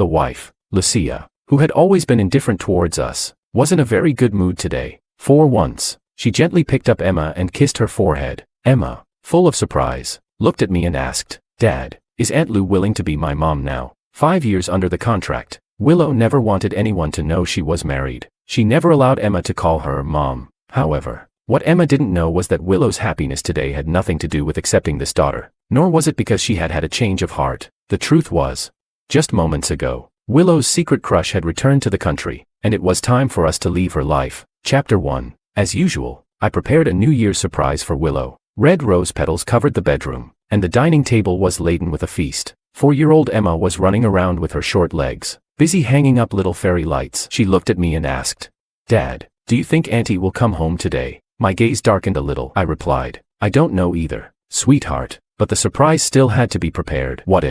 the wife, Lucia, who had always been indifferent towards us, was in a very good mood today. For once, she gently picked up Emma and kissed her forehead. Emma, full of surprise, looked at me and asked, "Dad, is Aunt Lou willing to be my mom now?" 5 years under the contract, Willow never wanted anyone to know she was married. She never allowed Emma to call her mom. However, what Emma didn't know was that Willow's happiness today had nothing to do with accepting this daughter, nor was it because she had had a change of heart. The truth was, just moments ago, Willow's secret crush had returned to the country, and it was time for us to leave her life. Chapter 1. As usual, I prepared a New Year's surprise for Willow. Red rose petals covered the bedroom, and the dining table was laden with a feast. 4-year-old Emma was running around with her short legs, busy hanging up little fairy lights. She looked at me and asked, "Dad, do you think Auntie will come home today?" My gaze darkened a little. I replied, "I don't know either, sweetheart, but the surprise still had to be prepared. What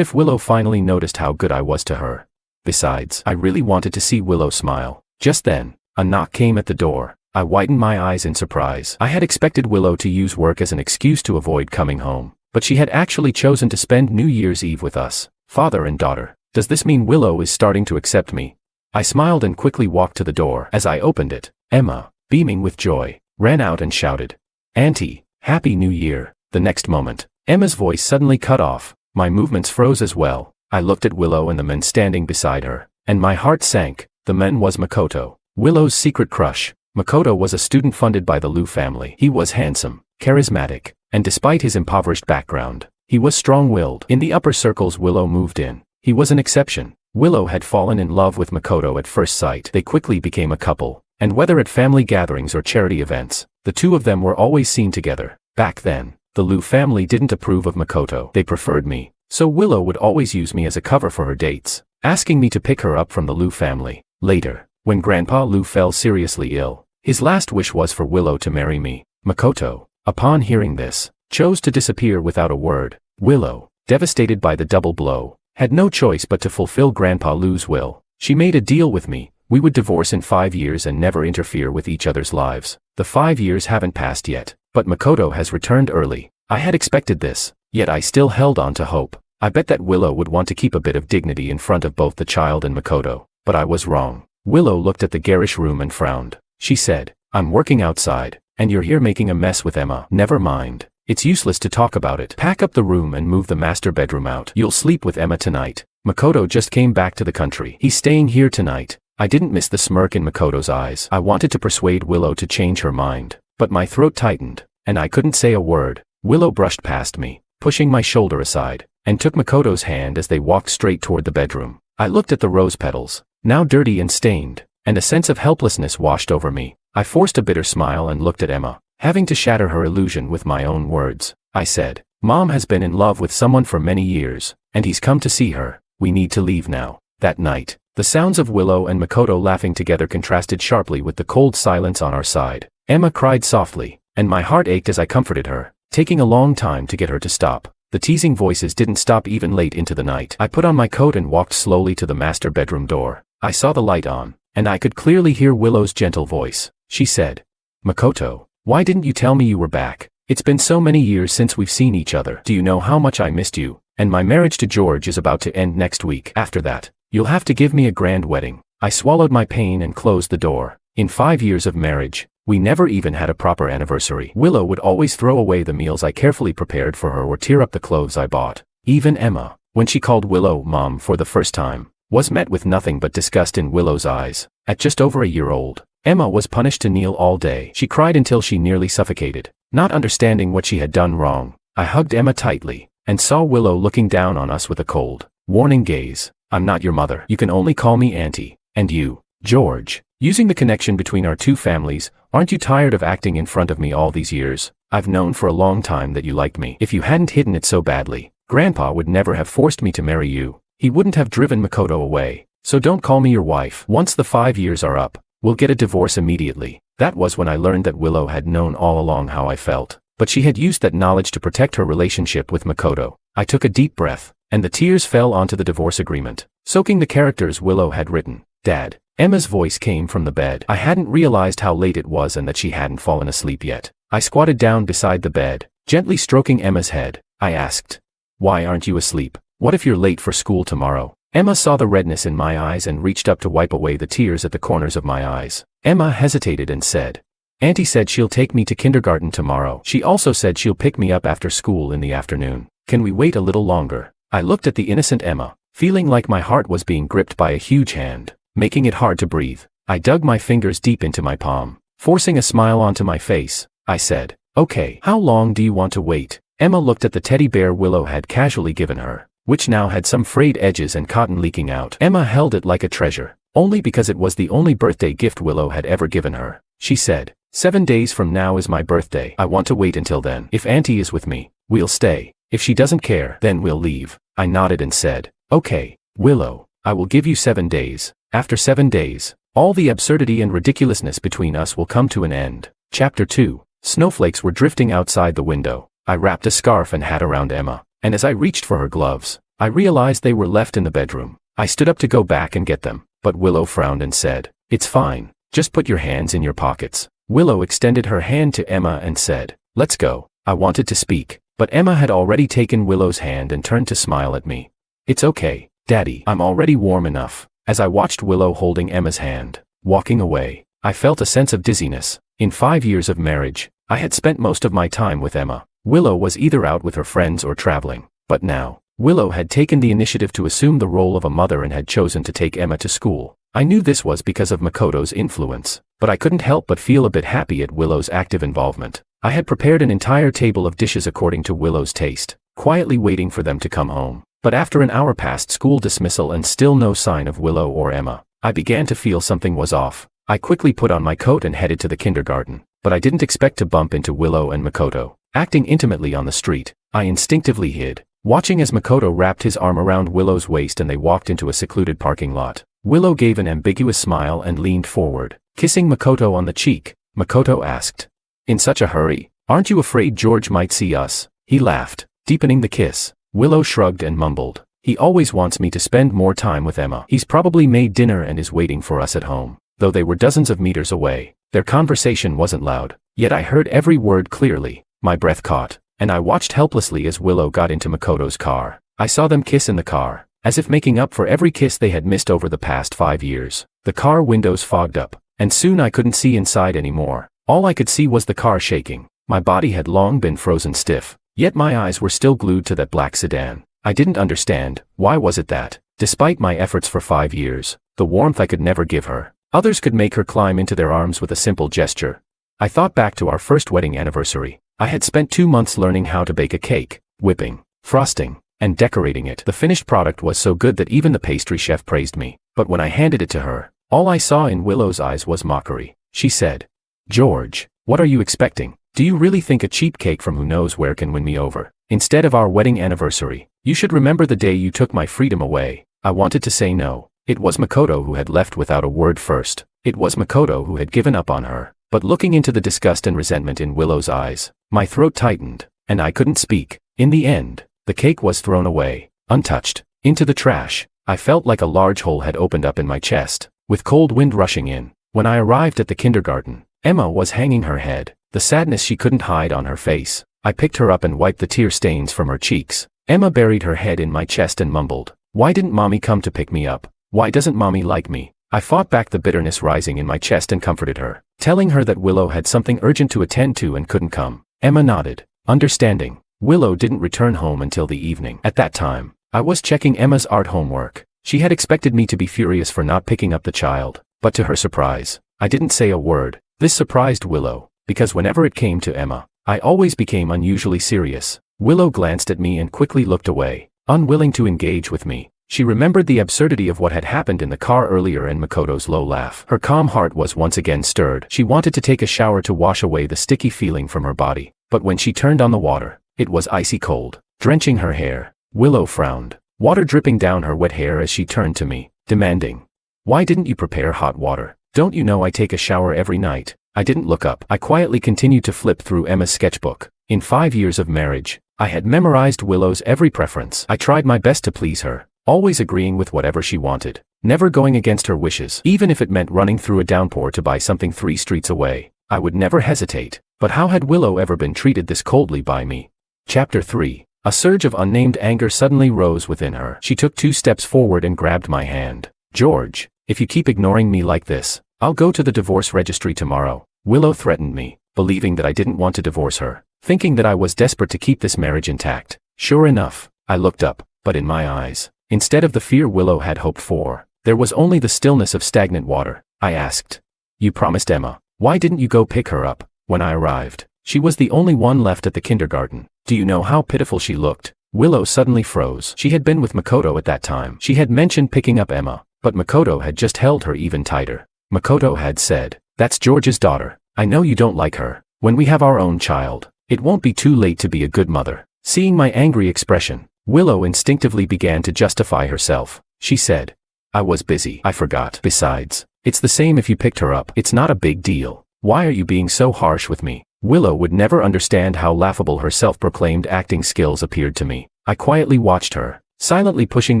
if Willow finally noticed how good I was to her?" Besides, I really wanted to see Willow smile. Just then, a knock came at the door. I widened my eyes in surprise. I had expected Willow to use work as an excuse to avoid coming home, but she had actually chosen to spend New Year's Eve with us, father and daughter. Does this mean Willow is starting to accept me? I smiled and quickly walked to the door. As I opened it, Emma, beaming with joy, ran out and shouted, "Auntie, Happy New Year." The next moment, Emma's voice suddenly cut off. My movements froze as well. I looked at Willow and the men standing beside her, and my heart sank. The man was Makoto, Willow's secret crush. Makoto was a student funded by the Liu family. He was handsome, charismatic, and despite his impoverished background, he was strong-willed. In the upper circles Willow moved in, he was an exception. Willow had fallen in love with Makoto at first sight. They quickly became a couple, and whether at family gatherings or charity events, the two of them were always seen together. Back then, the Liu family didn't approve of Makoto. They preferred me, so Willow would always use me as a cover for her dates, asking me to pick her up from the Liu family. Later, when Grandpa Liu fell seriously ill, his last wish was for Willow to marry me. Makoto, upon hearing this, chose to disappear without a word. Willow, devastated by the double blow, had no choice but to fulfill Grandpa Liu's will. She made a deal with me. We would divorce in 5 years and never interfere with each other's lives. The 5 years haven't passed yet, but Makoto has returned early. I had expected this, yet I still held on to hope. I bet that Willow would want to keep a bit of dignity in front of both the child and Makoto, but I was wrong. Willow looked at the garish room and frowned. She said, "I'm working outside, and you're here making a mess with Emma." "Never mind. It's useless to talk about it. Pack up the room and move the master bedroom out. You'll sleep with Emma tonight. Makoto just came back to the country. He's staying here tonight." I didn't miss the smirk in Makoto's eyes. I wanted to persuade Willow to change her mind, but my throat tightened, and I couldn't say a word. Willow brushed past me, pushing my shoulder aside, and took Makoto's hand as they walked straight toward the bedroom. I looked at the rose petals, now dirty and stained, and a sense of helplessness washed over me. I forced a bitter smile and looked at Emma, having to shatter her illusion with my own words. I said, "Mom has been in love with someone for many years, and he's come to see her. We need to leave now." That night, the sounds of Willow and Makoto laughing together contrasted sharply with the cold silence on our side. Emma cried softly, and my heart ached as I comforted her, taking a long time to get her to stop. The teasing voices didn't stop even late into the night. I put on my coat and walked slowly to the master bedroom door. I saw the light on, and I could clearly hear Willow's gentle voice. She said, "Makoto, why didn't you tell me you were back? It's been so many years since we've seen each other. Do you know how much I missed you? And my marriage to George is about to end next week. After that, you'll have to give me a grand wedding." I swallowed my pain and closed the door. In 5 years of marriage, we never even had a proper anniversary. Willow would always throw away the meals I carefully prepared for her or tear up the clothes I bought. Even Emma, when she called Willow Mom for the first time, was met with nothing but disgust in Willow's eyes. At just over a year old, Emma was punished to kneel all day. She cried until she nearly suffocated. Not understanding what she had done wrong, I hugged Emma tightly, and saw Willow looking down on us with a cold, warning gaze. "I'm not your mother. You can only call me Auntie. And you, George, using the connection between our two families, aren't you tired of acting in front of me all these years? I've known for a long time that you liked me. If you hadn't hidden it so badly, Grandpa would never have forced me to marry you. He wouldn't have driven Makoto away. So don't call me your wife. Once the 5 years are up, we'll get a divorce immediately." That was when I learned that Willow had known all along how I felt, but she had used that knowledge to protect her relationship with Makoto. I took a deep breath, and the tears fell onto the divorce agreement, soaking the characters Willow had written. "Dad." Emma's voice came from the bed. I hadn't realized how late it was and that she hadn't fallen asleep yet. I squatted down beside the bed, gently stroking Emma's head. I asked, "Why aren't you asleep? What if you're late for school tomorrow?" Emma saw the redness in my eyes and reached up to wipe away the tears at the corners of my eyes. Emma hesitated and said, "Auntie said she'll take me to kindergarten tomorrow. She also said she'll pick me up after school in the afternoon. Can we wait a little longer?" I looked at the innocent Emma, feeling like my heart was being gripped by a huge hand, making it hard to breathe. I dug my fingers deep into my palm, forcing a smile onto my face. I said, "Okay, how long do you want to wait?" Emma looked at the teddy bear Willow had casually given her, which now had some frayed edges and cotton leaking out. Emma held it like a treasure, only because it was the only birthday gift Willow had ever given her. She said, 7 days from now is my birthday. I want to wait until then. If Auntie is with me, we'll stay. If she doesn't care, then we'll leave." I nodded and said, "Okay, Willow, I will give you 7 days. After 7 days, all the absurdity and ridiculousness between us will come to an end." Chapter 2. Snowflakes were drifting outside the window. I wrapped a scarf and hat around Emma, and as I reached for her gloves, I realized they were left in the bedroom. I stood up to go back and get them, but Willow frowned and said, "It's fine. Just put your hands in your pockets." Willow extended her hand to Emma and said, "Let's go." I wanted to speak, but Emma had already taken Willow's hand and turned to smile at me. "It's okay, Daddy. I'm already warm enough." As I watched Willow holding Emma's hand, walking away, I felt a sense of dizziness. In 5 years of marriage, I had spent most of my time with Emma. Willow was either out with her friends or traveling, but now, Willow had taken the initiative to assume the role of a mother and had chosen to take Emma to school. I knew this was because of Makoto's influence, but I couldn't help but feel a bit happy at Willow's active involvement. I had prepared an entire table of dishes according to Willow's taste, quietly waiting for them to come home. But after an hour past school dismissal and still no sign of Willow or Emma, I began to feel something was off. I quickly put on my coat and headed to the kindergarten, but I didn't expect to bump into Willow and Makoto. Acting intimately on the street, I instinctively hid, watching as Makoto wrapped his arm around Willow's waist and they walked into a secluded parking lot. Willow gave an ambiguous smile and leaned forward, kissing Makoto on the cheek. Makoto asked, "In such a hurry? Aren't you afraid George might see us?" He laughed, deepening the kiss. Willow shrugged and mumbled, "He always wants me to spend more time with Emma. He's probably made dinner and is waiting for us at home." Though they were dozens of meters away, their conversation wasn't loud, yet I heard every word clearly. My breath caught, and I watched helplessly as Willow got into Makoto's car. I saw them kiss in the car, as if making up for every kiss they had missed over the past 5 years. The car windows fogged up, and soon I couldn't see inside anymore. All I could see was the car shaking. My body had long been frozen stiff, yet my eyes were still glued to that black sedan. I didn't understand, why was it that, despite my efforts for 5 years, the warmth I could never give her, others could make her climb into their arms with a simple gesture. I thought back to our first wedding anniversary. I had spent 2 months learning how to bake a cake, whipping, frosting, and decorating it. The finished product was so good that even the pastry chef praised me. But when I handed it to her, all I saw in Willow's eyes was mockery. She said, "George, what are you expecting? Do you really think a cheap cake from who knows where can win me over? Instead of our wedding anniversary, you should remember the day you took my freedom away." I wanted to say no. It was Makoto who had left without a word first. It was Makoto who had given up on her. But looking into the disgust and resentment in Willow's eyes, my throat tightened, and I couldn't speak. In the end, the cake was thrown away, untouched, into the trash. I felt like a large hole had opened up in my chest, with cold wind rushing in. When I arrived at the kindergarten, Emma was hanging her head, the sadness she couldn't hide on her face. I picked her up and wiped the tear stains from her cheeks. Emma buried her head in my chest and mumbled, "Why didn't Mommy come to pick me up? Why doesn't Mommy like me?" I fought back the bitterness rising in my chest and comforted her, telling her that Willow had something urgent to attend to and couldn't come. Emma nodded, understanding. Willow didn't return home until the evening. At that time, I was checking Emma's art homework. She had expected me to be furious for not picking up the child, but to her surprise, I didn't say a word. This surprised Willow, because whenever it came to Emma, I always became unusually serious. Willow glanced at me and quickly looked away, unwilling to engage with me. She remembered the absurdity of what had happened in the car earlier and Makoto's low laugh. Her calm heart was once again stirred. She wanted to take a shower to wash away the sticky feeling from her body, but when she turned on the water, it was icy cold, drenching her hair. Willow frowned, water dripping down her wet hair as she turned to me, demanding, "Why didn't you prepare hot water? Don't you know I take a shower every night?" I didn't look up. I quietly continued to flip through Emma's sketchbook. In 5 years of marriage, I had memorized Willow's every preference. I tried my best to please her, always agreeing with whatever she wanted, never going against her wishes. Even if it meant running through a downpour to buy something 3 streets away, I would never hesitate. But how had Willow ever been treated this coldly by me? Chapter 3. A surge of unnamed anger suddenly rose within her. She took 2 steps forward and grabbed my hand. "George, if you keep ignoring me like this, I'll go to the divorce registry tomorrow," Willow threatened me, believing that I didn't want to divorce her, thinking that I was desperate to keep this marriage intact. Sure enough, I looked up, but in my eyes, instead of the fear Willow had hoped for, there was only the stillness of stagnant water. I asked, "You promised Emma. Why didn't you go pick her up?" When I arrived, she was the only one left at the kindergarten. Do you know how pitiful she looked? Willow suddenly froze. She had been with Makoto at that time. She had mentioned picking up Emma, but Makoto had just held her even tighter. Makoto had said, "That's George's daughter. I know you don't like her. When we have our own child, it won't be too late to be a good mother." Seeing my angry expression, Willow instinctively began to justify herself. She said, "I was busy. I forgot. Besides, it's the same if you picked her up. It's not a big deal. Why are you being so harsh with me?" Willow would never understand how laughable her self-proclaimed acting skills appeared to me. I quietly watched her, silently pushing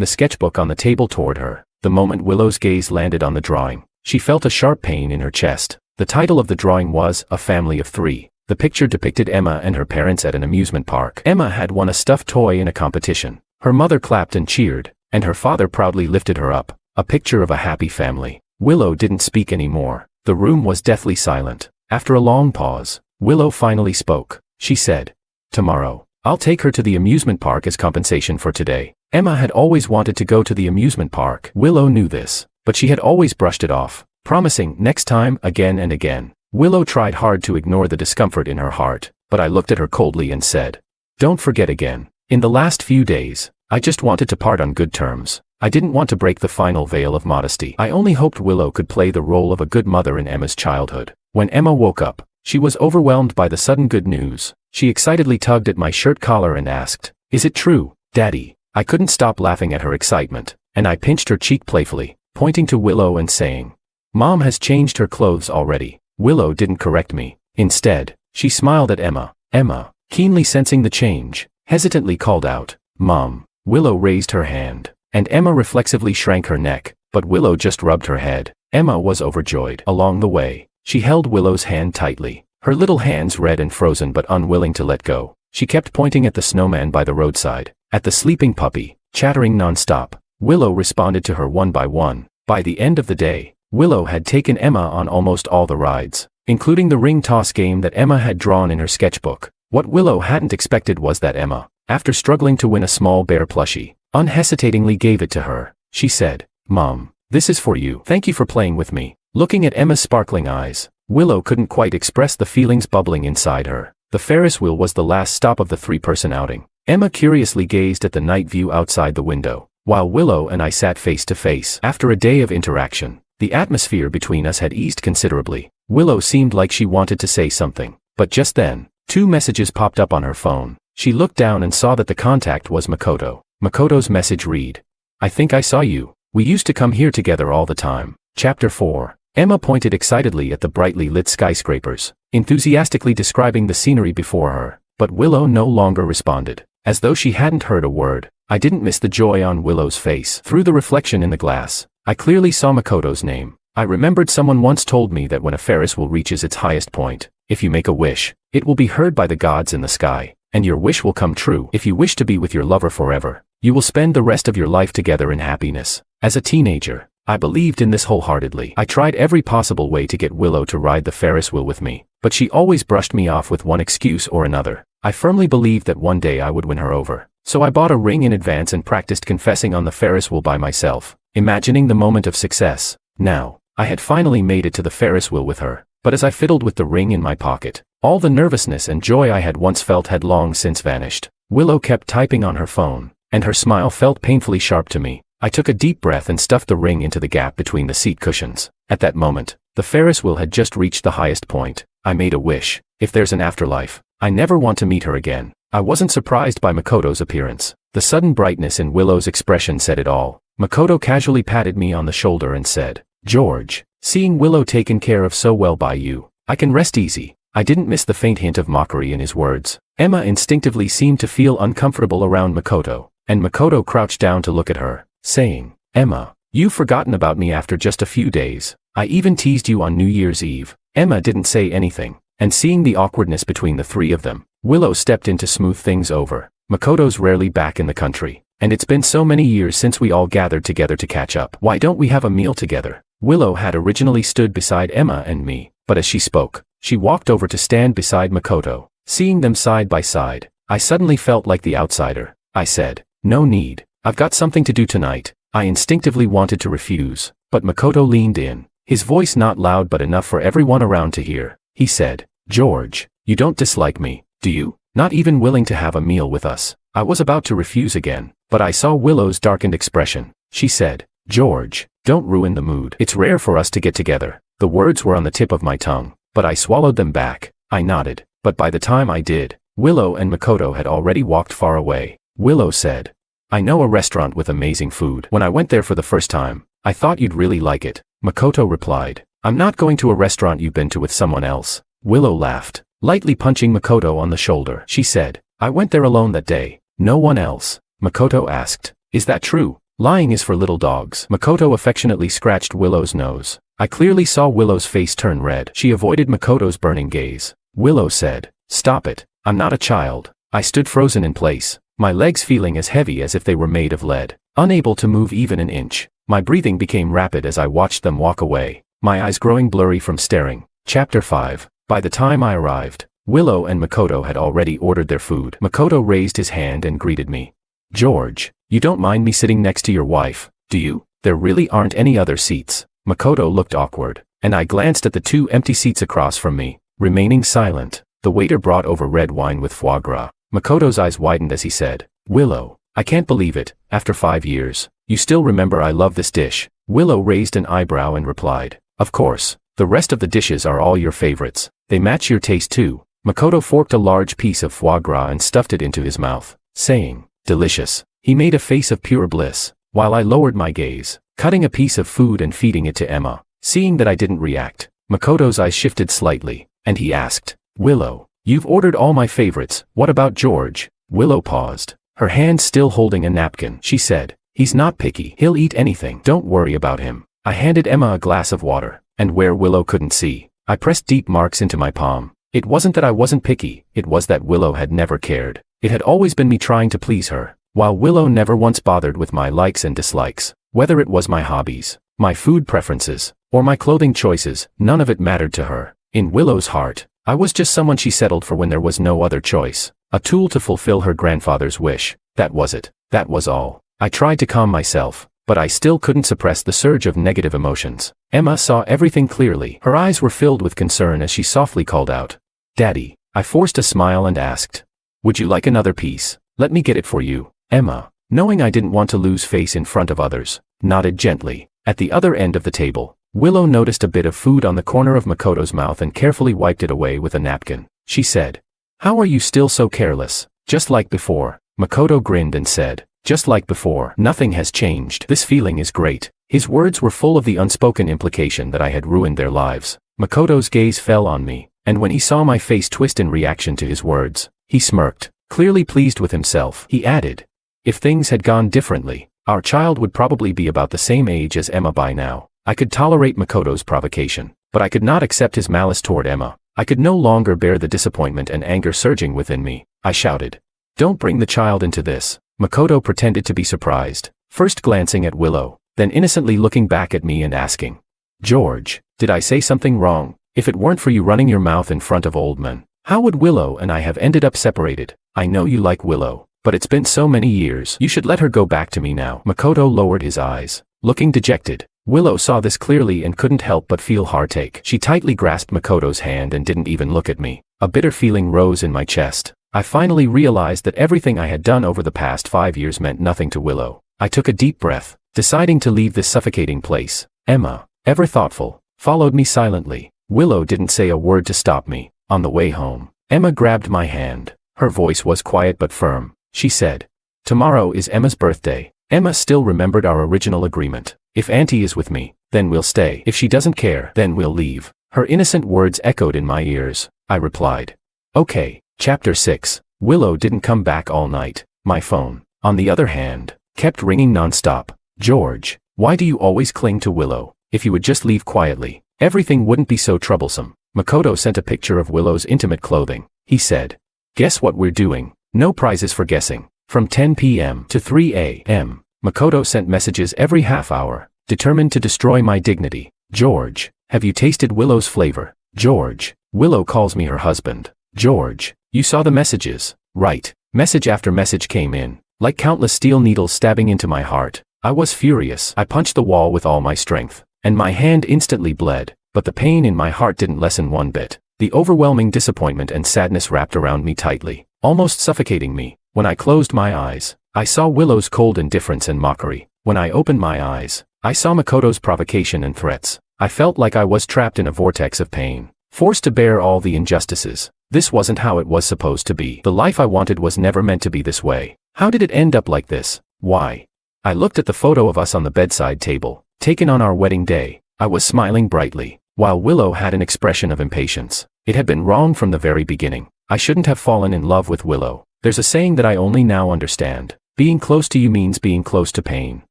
the sketchbook on the table toward her. The moment Willow's gaze landed on the drawing, she felt a sharp pain in her chest. The title of the drawing was A Family of 3. The picture depicted Emma and her parents at an amusement park. Emma had won a stuffed toy in a competition. Her mother clapped and cheered, and her father proudly lifted her up, a picture of a happy family. Willow didn't speak anymore. The room was deathly silent. After a long pause, Willow finally spoke. She said, "Tomorrow, I'll take her to the amusement park as compensation for today." Emma had always wanted to go to the amusement park. Willow knew this, but she had always brushed it off, promising next time again and again. Willow tried hard to ignore the discomfort in her heart, but I looked at her coldly and said, "Don't forget again. In the last few days, I just wanted to part on good terms. I didn't want to break the final veil of modesty. I only hoped Willow could play the role of a good mother in Emma's childhood." When Emma woke up, she was overwhelmed by the sudden good news. She excitedly tugged at my shirt collar and asked, "Is it true, Daddy?" I couldn't stop laughing at her excitement, and I pinched her cheek playfully, pointing to Willow and saying, "Mom has changed her clothes already." Willow didn't correct me. Instead, she smiled at Emma. Emma, keenly sensing the change, hesitantly called out, "Mom." Willow raised her hand, and Emma reflexively shrank her neck, but Willow just rubbed her head. Emma was overjoyed. Along the way, she held Willow's hand tightly, her little hands red and frozen but unwilling to let go. She kept pointing at the snowman by the roadside, at the sleeping puppy, chattering non-stop. Willow responded to her one by one. By the end of the day, Willow had taken Emma on almost all the rides, including the ring toss game that Emma had drawn in her sketchbook. What Willow hadn't expected was that Emma, after struggling to win a small bear plushie, unhesitatingly gave it to her. She said, "Mom, this is for you. Thank you for playing with me." Looking at Emma's sparkling eyes, Willow couldn't quite express the feelings bubbling inside her. The Ferris wheel was the last stop of the 3-person outing. Emma curiously gazed at the night view outside the window, while Willow and I sat face to face. After a day of interaction, the atmosphere between us had eased considerably. Willow seemed like she wanted to say something, but just then, 2 messages popped up on her phone. She looked down and saw that the contact was Makoto. Makoto's message read, "I think I saw you. We used to come here together all the time." Chapter 4. Emma pointed excitedly at the brightly lit skyscrapers, enthusiastically describing the scenery before her, but Willow no longer responded, as though she hadn't heard a word. I didn't miss the joy on Willow's face. Through the reflection in the glass, I clearly saw Makoto's name. I remembered someone once told me that when a Ferris wheel reaches its highest point, if you make a wish, it will be heard by the gods in the sky, and your wish will come true. If you wish to be with your lover forever, you will spend the rest of your life together in happiness. As a teenager, I believed in this wholeheartedly. I tried every possible way to get Willow to ride the Ferris wheel with me, but she always brushed me off with one excuse or another. I firmly believed that one day I would win her over, so I bought a ring in advance and practiced confessing on the Ferris wheel by myself, imagining the moment of success. Now, I had finally made it to the Ferris wheel with her, but as I fiddled with the ring in my pocket, all the nervousness and joy I had once felt had long since vanished. Willow kept typing on her phone, and her smile felt painfully sharp to me. I took a deep breath and stuffed the ring into the gap between the seat cushions. At that moment, the Ferris wheel had just reached the highest point. I made a wish. If there's an afterlife, I never want to meet her again. I wasn't surprised by Makoto's appearance. The sudden brightness in Willow's expression said it all. Makoto casually patted me on the shoulder and said, "George, seeing Willow taken care of so well by you, I can rest easy." I didn't miss the faint hint of mockery in his words. Emma instinctively seemed to feel uncomfortable around Makoto, and Makoto crouched down to look at her, saying, "Emma, you've forgotten about me after just a few days. I even teased you on New Year's Eve." Emma didn't say anything, and seeing the awkwardness between the three of them, Willow stepped in to smooth things over. Makoto's rarely back in the country. And it's been so many years since we all gathered together to catch up. Why don't we have a meal together? Willow had originally stood beside Emma and me, but as she spoke, she walked over to stand beside Makoto. Seeing them side by side, I suddenly felt like the outsider. I said, "No need. I've got something to do tonight." I instinctively wanted to refuse, but Makoto leaned in, his voice not loud but enough for everyone around to hear. He said, "George, you don't dislike me, do you? Not even willing to have a meal with us?" I was about to refuse again, but I saw Willow's darkened expression. She said, "George, don't ruin the mood. It's rare for us to get together." The words were on the tip of my tongue, but I swallowed them back. I nodded, but by the time I did, Willow and Makoto had already walked far away. Willow said, "I know a restaurant with amazing food. When I went there for the first time, I thought you'd really like it." Makoto replied, "I'm not going to a restaurant you've been to with someone else." Willow laughed, lightly punching Makoto on the shoulder. She said, "I went there alone that day. No one else." Makoto asked, "Is that true?" "Lying is for little dogs." Makoto affectionately scratched Willow's nose. I clearly saw Willow's face turn red. She avoided Makoto's burning gaze. Willow said, "Stop it. I'm not a child." I stood frozen in place, my legs feeling as heavy as if they were made of lead, unable to move even an inch. My breathing became rapid as I watched them walk away, my eyes growing blurry from staring. Chapter 5. By the time I arrived, Willow and Makoto had already ordered their food. Makoto raised his hand and greeted me. "George, you don't mind me sitting next to your wife, do you? There really aren't any other seats." Makoto looked awkward, and I glanced at the 2 empty seats across from me, remaining silent. The waiter brought over red wine with foie gras. Makoto's eyes widened as he said, "Willow, I can't believe it, after 5 years, you still remember I love this dish." Willow raised an eyebrow and replied, "Of course, the rest of the dishes are all your favorites. They match your taste too." Makoto forked a large piece of foie gras and stuffed it into his mouth, saying, "Delicious." He made a face of pure bliss, while I lowered my gaze, cutting a piece of food and feeding it to Emma. Seeing that I didn't react, Makoto's eyes shifted slightly, and he asked, "Willow, you've ordered all my favorites, what about George?" Willow paused, her hand still holding a napkin. She said, "He's not picky. He'll eat anything. Don't worry about him." I handed Emma a glass of water, and where Willow couldn't see, I pressed deep marks into my palm. It wasn't that I wasn't picky, it was that Willow had never cared. It had always been me trying to please her, while Willow never once bothered with my likes and dislikes. Whether it was my hobbies, my food preferences, or my clothing choices, none of it mattered to her. In Willow's heart, I was just someone she settled for when there was no other choice. A tool to fulfill her grandfather's wish. That was it. That was all. I tried to calm myself, but I still couldn't suppress the surge of negative emotions. Emma saw everything clearly. Her eyes were filled with concern as she softly called out, "Daddy." I forced a smile and asked, "Would you like another piece? Let me get it for you." Emma, knowing I didn't want to lose face in front of others, nodded gently. At the other end of the table, Willow noticed a bit of food on the corner of Makoto's mouth and carefully wiped it away with a napkin. She said, "How are you still so careless? Just like before." Makoto grinned and said, "Just like before. Nothing has changed. This feeling is great." His words were full of the unspoken implication that I had ruined their lives. Makoto's gaze fell on me, and when he saw my face twist in reaction to his words, he smirked, clearly pleased with himself. He added, "If things had gone differently, our child would probably be about the same age as Emma by now." I could tolerate Makoto's provocation, but I could not accept his malice toward Emma. I could no longer bear the disappointment and anger surging within me. I shouted, "Don't bring the child into this." Makoto pretended to be surprised, first glancing at Willow, then innocently looking back at me and asking, "George, did I say something wrong? If it weren't for you running your mouth in front of old men, how would Willow and I have ended up separated? I know you like Willow, but it's been so many years. You should let her go back to me now." Makoto lowered his eyes, looking dejected. Willow saw this clearly and couldn't help but feel heartache. She tightly grasped Makoto's hand and didn't even look at me. A bitter feeling rose in my chest. I finally realized that everything I had done over the past 5 years meant nothing to Willow. I took a deep breath, deciding to leave this suffocating place. Emma, ever thoughtful, followed me silently. Willow didn't say a word to stop me. On the way home, Emma grabbed my hand. Her voice was quiet but firm. She said, "Tomorrow is Emma's birthday." Emma still remembered our original agreement. "If Auntie is with me, then we'll stay. If she doesn't care, then we'll leave." Her innocent words echoed in my ears. I replied, "Okay." Chapter 6. Willow didn't come back all night. My phone, on the other hand, kept ringing nonstop. "George, why do you always cling to Willow? If you would just leave quietly, everything wouldn't be so troublesome." Makoto sent a picture of Willow's intimate clothing. He said, "Guess what we're doing? No prizes for guessing. From 10 p.m. to 3 a.m., Makoto sent messages every half hour, determined to destroy my dignity. George, have you tasted Willow's flavor? George, Willow calls me her husband. George, you saw the messages, right? Message after message came in, like countless steel needles stabbing into my heart. I was furious. I punched the wall with all my strength, and my hand instantly bled, but the pain in my heart didn't lessen one bit. The overwhelming disappointment and sadness wrapped around me tightly, almost suffocating me. When I closed my eyes, I saw Willow's cold indifference and mockery. When I opened my eyes, I saw Makoto's provocation and threats. I felt like I was trapped in a vortex of pain, forced to bear all the injustices. This wasn't how it was supposed to be. The life I wanted was never meant to be this way. How did it end up like this? Why? I looked at the photo of us on the bedside table, taken on our wedding day. I was smiling brightly, while Willow had an expression of impatience. It had been wrong from the very beginning. I shouldn't have fallen in love with Willow. There's a saying that I only now understand. Being close to you means being close to pain.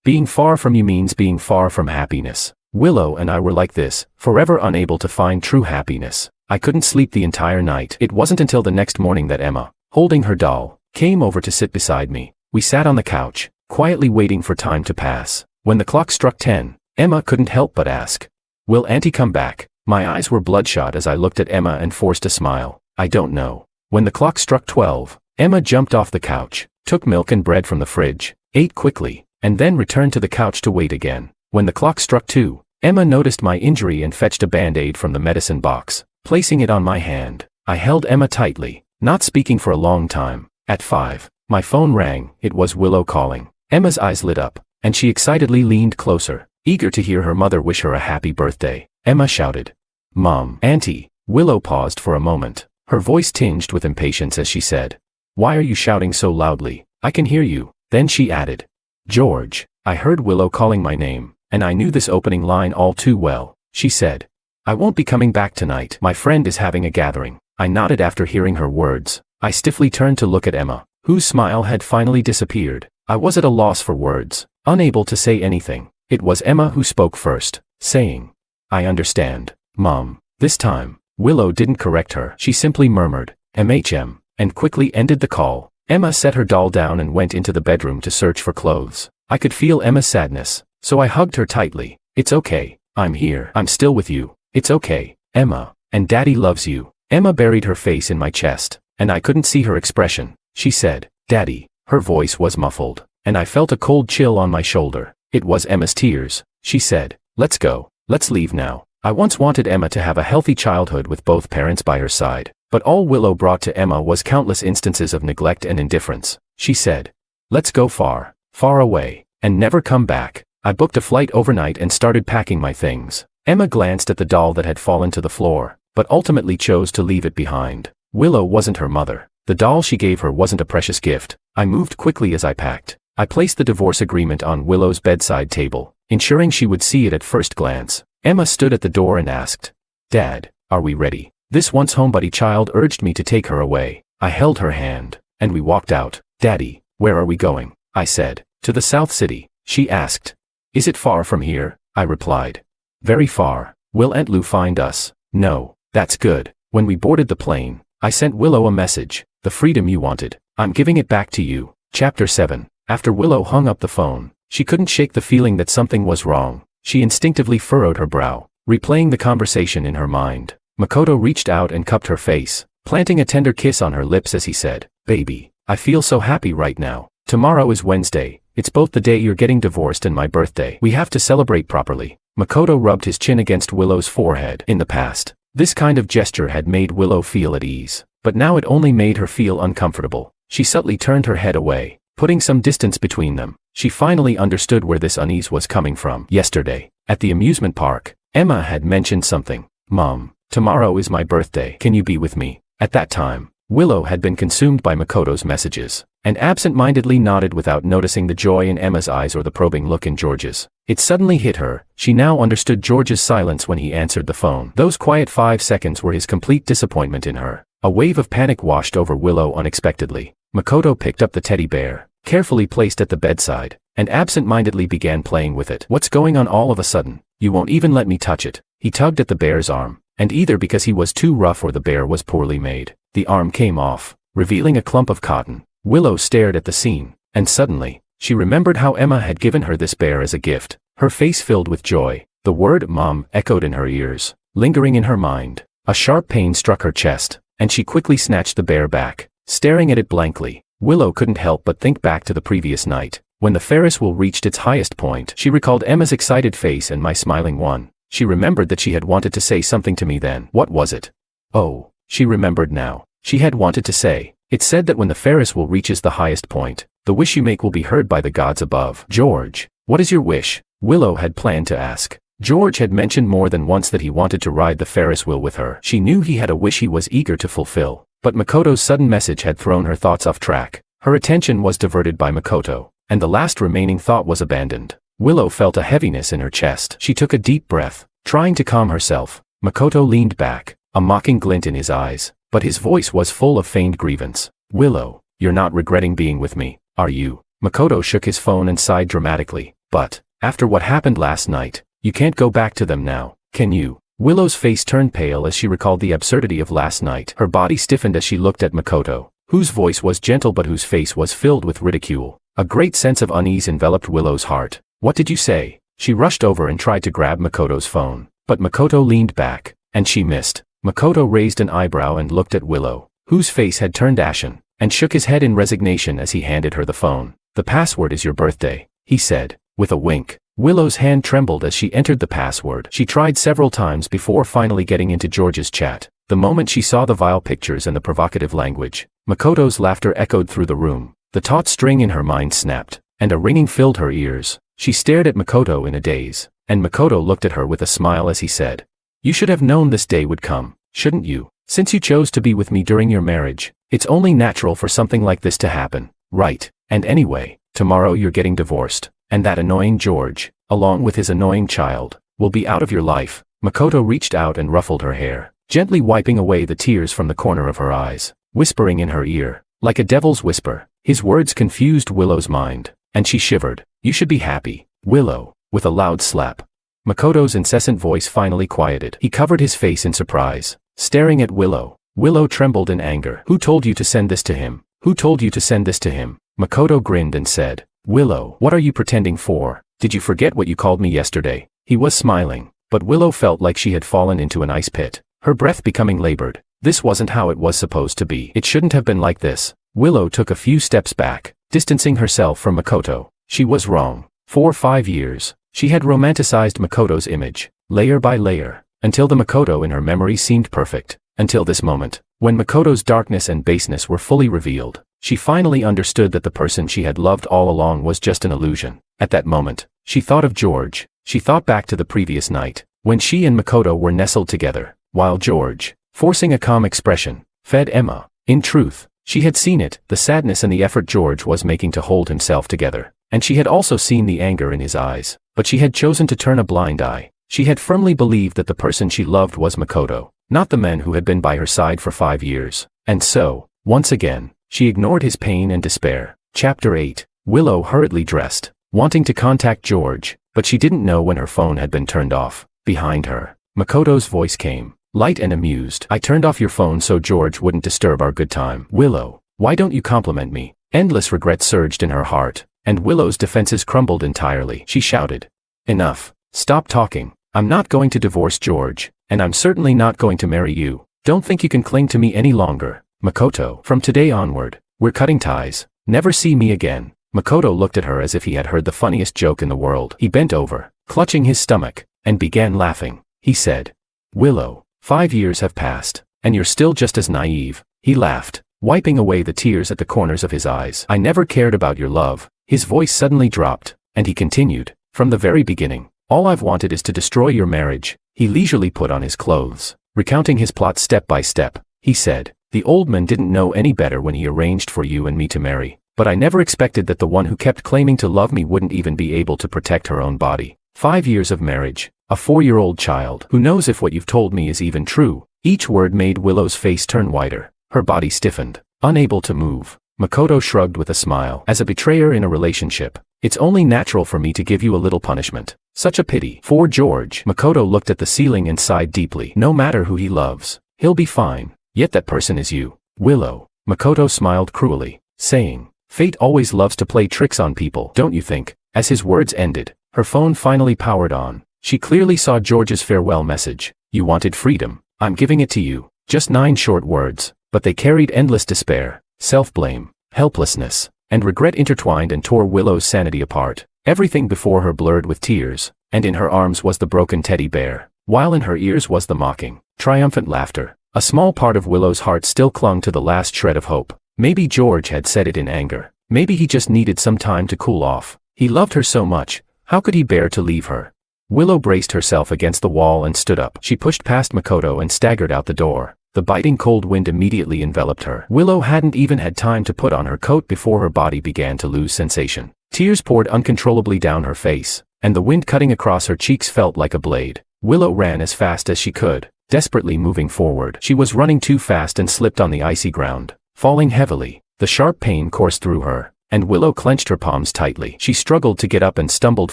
Being far from you means being far from happiness. Willow and I were like this, forever unable to find true happiness. I couldn't sleep the entire night. It wasn't until the next morning that Emma, holding her doll, came over to sit beside me. We sat on the couch, quietly waiting for time to pass. When the clock struck 10, Emma couldn't help but ask, "Will Auntie come back?" My eyes were bloodshot as I looked at Emma and forced a smile. "I don't know." When the clock struck 12, Emma jumped off the couch, took milk and bread from the fridge, ate quickly, and then returned to the couch to wait again. When the clock struck 2, Emma noticed my injury and fetched a band-aid from the medicine box, placing it on my hand. I held Emma tightly, not speaking for a long time. At 5, my phone rang. It was Willow calling. Emma's eyes lit up, and she excitedly leaned closer, eager to hear her mother wish her a happy birthday. Emma shouted, "Mom." "Auntie." Willow paused for a moment, her voice tinged with impatience as she said, "Why are you shouting so loudly? I can hear you." Then she added, "George." I heard Willow calling my name, and I knew this opening line all too well. She said, "I won't be coming back tonight. My friend is having a gathering." I nodded after hearing her words. I stiffly turned to look at Emma, whose smile had finally disappeared. I was at a loss for words, unable to say anything. It was Emma who spoke first, saying, "I understand, Mom." This time, Willow didn't correct her. She simply murmured, "MHM," and quickly ended the call. Emma set her doll down and went into the bedroom to search for clothes. I could feel Emma's sadness, so I hugged her tightly. "It's okay. I'm here. I'm still with you. It's okay, Emma. And Daddy loves you." Emma buried her face in my chest, and I couldn't see her expression. She said, "Daddy." Her voice was muffled, and I felt a cold chill on my shoulder. It was Emma's tears. She said, "Let's go. Let's leave now." I once wanted Emma to have a healthy childhood with both parents by her side, but all Willow brought to Emma was countless instances of neglect and indifference. She said, "Let's go far, far away, and never come back." I booked a flight overnight and started packing my things. Emma glanced at the doll that had fallen to the floor, but ultimately chose to leave it behind. Willow wasn't her mother. The doll she gave her wasn't a precious gift. I moved quickly as I packed. I placed the divorce agreement on Willow's bedside table, ensuring she would see it at first glance. Emma stood at the door and asked, "Dad, are we ready?" This once homebody child urged me to take her away. I held her hand, and we walked out. "Daddy, where are we going?" I said. "To the South City." She asked, "Is it far from here?" I replied, "Very far." "Will Aunt Lou find us?" "No." "That's good." When we boarded the plane, I sent Willow a message. "The freedom you wanted, I'm giving it back to you." Chapter 7. After Willow hung up the phone, she couldn't shake the feeling that something was wrong. She instinctively furrowed her brow, replaying the conversation in her mind. Makoto reached out and cupped her face, planting a tender kiss on her lips as he said, "Baby, I feel so happy right now. Tomorrow is Wednesday. It's both the day you're getting divorced and my birthday. We have to celebrate properly." Makoto rubbed his chin against Willow's forehead. In the past, this kind of gesture had made Willow feel at ease, but now it only made her feel uncomfortable. She subtly turned her head away, putting some distance between them. She finally understood where this unease was coming from. Yesterday, at the amusement park, Emma had mentioned something. "Mom, tomorrow is my birthday. Can you be with me?" At that time, Willow had been consumed by Makoto's messages, and absent-mindedly nodded without noticing the joy in Emma's eyes or the probing look in George's. It suddenly hit her. She now understood George's silence when he answered the phone. Those quiet 5 seconds were his complete disappointment in her. A wave of panic washed over Willow unexpectedly. Makoto picked up the teddy bear, carefully placed at the bedside, and absent-mindedly began playing with it. "What's going on all of a sudden? You won't even let me touch it." He tugged at the bear's arm, and either because he was too rough or the bear was poorly made, the arm came off. revealing a clump of cotton. Willow stared at the scene, and suddenly, she remembered how Emma had given her this bear as a gift. Her face filled with joy. The word "Mom" echoed in her ears, lingering in her mind. A sharp pain struck her chest, and she quickly snatched the bear back, staring at it blankly. Willow couldn't help but think back to the previous night. When the Ferris wheel reached its highest point, she recalled Emma's excited face and my smiling one. She remembered that she had wanted to say something to me then. What was it? Oh, she remembered now. She had wanted to say, "It said that when the Ferris wheel reaches the highest point, the wish you make will be heard by the gods above." "George, what is your wish?" Willow had planned to ask. George had mentioned more than once that he wanted to ride the Ferris wheel with her. She knew he had a wish he was eager to fulfill, but Makoto's sudden message had thrown her thoughts off track. Her attention was diverted by Makoto, and the last remaining thought was abandoned. Willow felt a heaviness in her chest. She took a deep breath, trying to calm herself. Makoto leaned back, a mocking glint in his eyes, but his voice was full of feigned grievance. "Willow, you're not regretting being with me, are you?" Makoto shook his phone and sighed dramatically. "But, after what happened last night, you can't go back to them now, can you?" Willow's face turned pale as she recalled the absurdity of last night. Her body stiffened as she looked at Makoto, whose voice was gentle but whose face was filled with ridicule. A great sense of unease enveloped Willow's heart. "What did you say?" She rushed over and tried to grab Makoto's phone, but Makoto leaned back, and she missed. Makoto raised an eyebrow and looked at Willow, whose face had turned ashen, and shook his head in resignation as he handed her the phone. "The password is your birthday," he said, with a wink. Willow's hand trembled as she entered the password. She tried several times before finally getting into George's chat. The moment she saw the vile pictures and the provocative language, Makoto's laughter echoed through the room. The taut string in her mind snapped, and a ringing filled her ears. She stared at Makoto in a daze, and Makoto looked at her with a smile as he said, "You should have known this day would come, shouldn't you? Since you chose to be with me during your marriage, it's only natural for something like this to happen, right? And anyway, tomorrow you're getting divorced, and that annoying George, along with his annoying child, will be out of your life." Makoto reached out and ruffled her hair, gently wiping away the tears from the corner of her eyes, whispering in her ear, like a devil's whisper. His words confused Willow's mind, and she shivered. "You should be happy, Willow," with a loud slap. Makoto's incessant voice finally quieted. He covered his face in surprise, staring at Willow. Willow trembled in anger. "Who told you to send this to him? Who told you to send this to him?" Makoto grinned and said, "Willow, what are you pretending for? Did you forget what you called me yesterday?" He was smiling, but Willow felt like she had fallen into an ice pit, her breath becoming labored. This wasn't how it was supposed to be. It shouldn't have been like this. Willow took a few steps back, distancing herself from Makoto. She was wrong. For 5 years, she had romanticized Makoto's image, layer by layer, until the Makoto in her memory seemed perfect. Until this moment, when Makoto's darkness and baseness were fully revealed, she finally understood that the person she had loved all along was just an illusion. At that moment, she thought of George. She thought back to the previous night, when she and Makoto were nestled together, while George, forcing a calm expression, fed Emma. In truth, she had seen it, the sadness and the effort George was making to hold himself together, and she had also seen the anger in his eyes, but she had chosen to turn a blind eye. She had firmly believed that the person she loved was Makoto, not the man who had been by her side for 5 years, and so, once again, she ignored his pain and despair. Chapter 8. Willow hurriedly dressed, wanting to contact George, but she didn't know when her phone had been turned off. Behind her, Makoto's voice came, light and amused. "I turned off your phone so George wouldn't disturb our good time." "Willow, why don't you compliment me?" Endless regret surged in her heart, and Willow's defenses crumbled entirely. She shouted, "Enough. Stop talking. I'm not going to divorce George, and I'm certainly not going to marry you. Don't think you can cling to me any longer, Makoto. From today onward, we're cutting ties. Never see me again." Makoto looked at her as if he had heard the funniest joke in the world. He bent over, clutching his stomach, and began laughing. He said, "Willow, 5 years have passed, and you're still just as naive." He laughed, wiping away the tears at the corners of his eyes. "I never cared about your love." His voice suddenly dropped, and he continued, "From the very beginning, all I've wanted is to destroy your marriage." He leisurely put on his clothes, recounting his plot step by step. He said, "The old man didn't know any better when he arranged for you and me to marry, but I never expected that the one who kept claiming to love me wouldn't even be able to protect her own body. 5 years of marriage, a 4-year-old child. Who knows if what you've told me is even true?" Each word made Willow's face turn whiter. Her body stiffened, unable to move. Makoto shrugged with a smile. "As a betrayer in a relationship, it's only natural for me to give you a little punishment. Such a pity for George." Makoto looked at the ceiling and sighed deeply. "No matter who he loves, he'll be fine. Yet that person is you, Willow." Makoto smiled cruelly, saying, "Fate always loves to play tricks on people, don't you think?" As his words ended, her phone finally powered on. She clearly saw George's farewell message. "You wanted freedom. I'm giving it to you." Just 9 short words, but they carried endless despair, self-blame, helplessness, and regret intertwined and tore Willow's sanity apart. Everything before her blurred with tears, and in her arms was the broken teddy bear, while in her ears was the mocking, triumphant laughter. A small part of Willow's heart still clung to the last shred of hope. Maybe George had said it in anger. Maybe he just needed some time to cool off. He loved her so much, how could he bear to leave her? Willow braced herself against the wall and stood up. She pushed past Makoto and staggered out the door. The biting cold wind immediately enveloped her. Willow hadn't even had time to put on her coat before her body began to lose sensation. Tears poured uncontrollably down her face, and the wind cutting across her cheeks felt like a blade. Willow ran as fast as she could, desperately moving forward. She was running too fast and slipped on the icy ground, falling heavily. The sharp pain coursed through her, and Willow clenched her palms tightly. She struggled to get up and stumbled